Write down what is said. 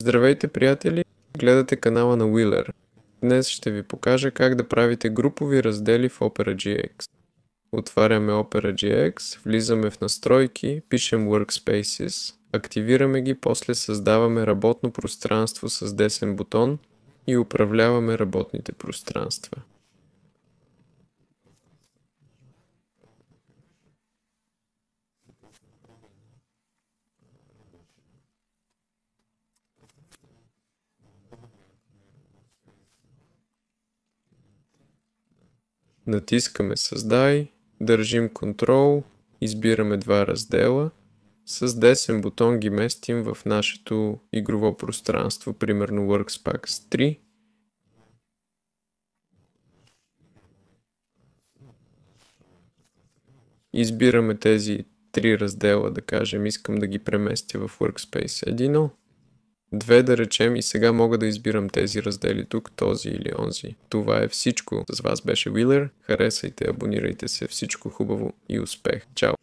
Здравейте, приятели! Гледате канала на Wheeler. Днес ще ви покажа как да правите групови раздели в OperaGX. Отваряме OperaGX, влизаме в настройки, пишем Workspaces, активираме ги, после създаваме работно пространство с десен бутон и управляваме работните пространства. Натискаме Създай, държим Ctrl, избираме два раздела. С десен бутон ги местим в нашето игрово пространство, примерно Workspace 3. Избираме тези три раздела, да кажем, искам да ги преместя в Workspace 1. 2 да речем и сега мога да избирам тези раздели тук, този или онзи. Това е всичко. С вас беше Wheeler. Харесайте, абонирайте се. Всичко хубаво и успех. Чао!